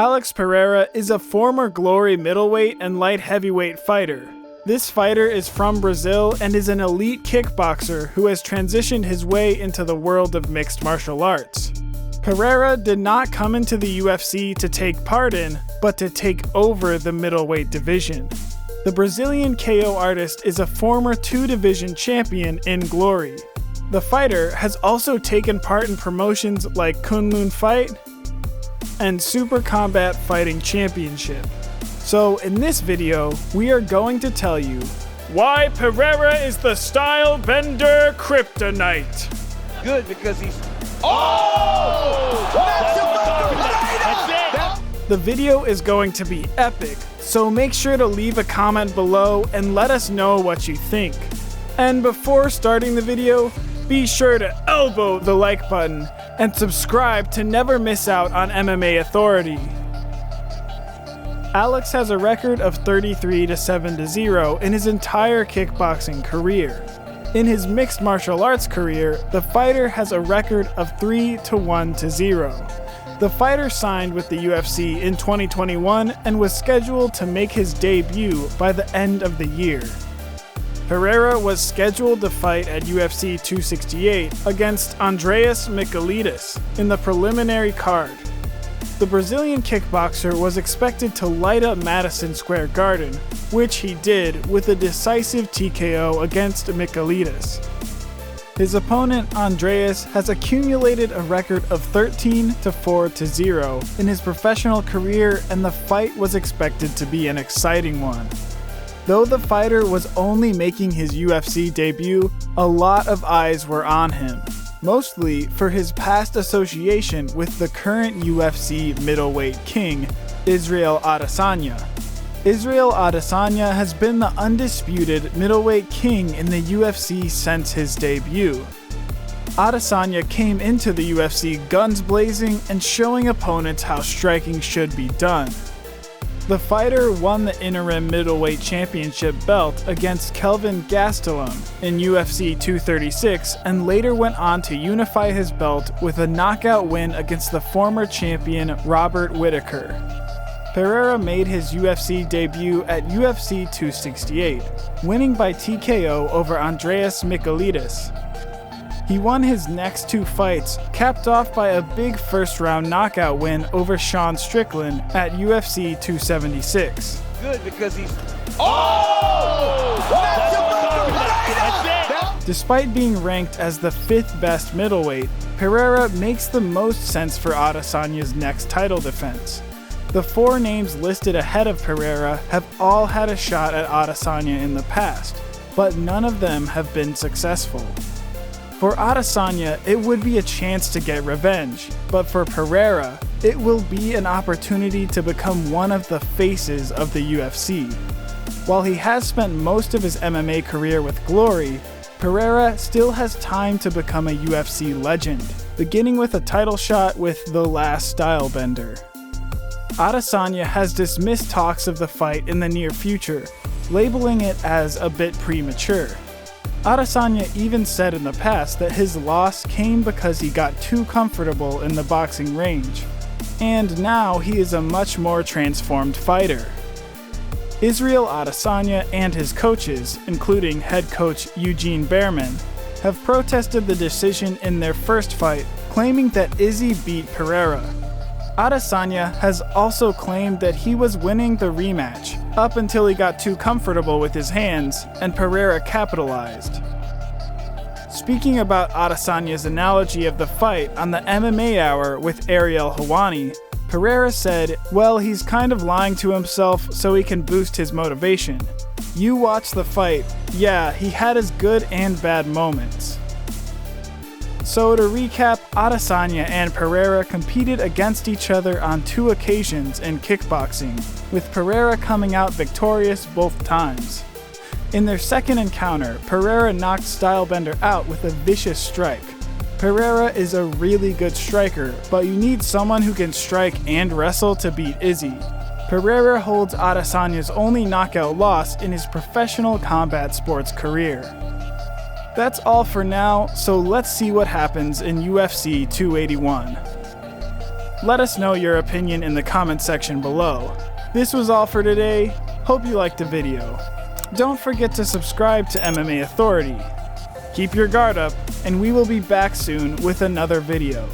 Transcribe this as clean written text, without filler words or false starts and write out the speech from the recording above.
Alex Pereira is a former Glory middleweight and light heavyweight fighter. This fighter is from Brazil and is an elite kickboxer who has transitioned his way into the world of mixed martial arts. Pereira did not come into the UFC to take part in, but to take over the middleweight division. The Brazilian KO artist is a former 2-division champion in Glory. The fighter has also taken part in promotions like Kunlun Fight and Super Combat Fighting Championship. So in this video, we are going to tell you why Pereira is the Style Bender Kryptonite. Good, because he's... The video is going to be epic, so make sure to leave a comment below and let us know what you think. And before starting the video, be sure to elbow the like button and subscribe to never miss out on MMA Authority. Alex has a record of 33-7-0 in his entire kickboxing career. In his mixed martial arts career, the fighter has a record of 3-1-0. The fighter signed with the UFC in 2021 and was scheduled to make his debut by the end of the year. Pereira was scheduled to fight at UFC 268 against Andreas Michailidis in the preliminary card. The Brazilian kickboxer was expected to light up Madison Square Garden, which he did with a decisive TKO against Michailidis. His opponent, Andreas, has accumulated a record of 13-4-0 in his professional career, and the fight was expected to be an exciting one. Though the fighter was only making his UFC debut, a lot of eyes were on him, mostly for his past association with the current UFC middleweight king, Israel Adesanya. Israel Adesanya has been the undisputed middleweight king in the UFC since his debut. Adesanya came into the UFC guns blazing and showing opponents how striking should be done. The fighter won the interim middleweight championship belt against Kelvin Gastelum in UFC 236 and later went on to unify his belt with a knockout win against the former champion Robert Whittaker. Pereira made his UFC debut at UFC 268, winning by TKO over Andreas Michailidis. He won his next 2 fights, capped off by a big first-round knockout win over Sean Strickland at UFC 276. Good, because he's... Despite being ranked as the 5th best middleweight, Pereira makes the most sense for Adesanya's next title defense. The 4 names listed ahead of Pereira have all had a shot at Adesanya in the past, but none of them have been successful. For Adesanya, it would be a chance to get revenge, but for Pereira, it will be an opportunity to become one of the faces of the UFC. While he has spent most of his MMA career with Glory, Pereira still has time to become a UFC legend, beginning with a title shot with the last Style Bender. Adesanya has dismissed talks of the fight in the near future, labeling it as a bit premature. Adesanya even said in the past that his loss came because he got too comfortable in the boxing range, and now he is a much more transformed fighter. Israel Adesanya and his coaches, including head coach Eugene Behrman, have protested the decision in their first fight, claiming that Izzy beat Pereira. Adesanya has also claimed that he was winning the rematch, up until he got too comfortable with his hands, and Pereira capitalized. Speaking about Adesanya's analogy of the fight on the MMA Hour with Ariel Helwani, Pereira said, "Well, he's kind of lying to himself so he can boost his motivation. You watch the fight, yeah, he had his good and bad moments." So to recap, Adesanya and Pereira competed against each other on 2 occasions in kickboxing, with Pereira coming out victorious both times. In their second encounter, Pereira knocked Style Bender out with a vicious strike. Pereira is a really good striker, but you need someone who can strike and wrestle to beat Izzy. Pereira holds Adesanya's only knockout loss in his professional combat sports career. That's all for now, so let's see what happens in UFC 281. Let us know your opinion in the comment section below. This was all for today. Hope you liked the video. Don't forget to subscribe to MMA Authority. Keep your guard up, and we will be back soon with another video.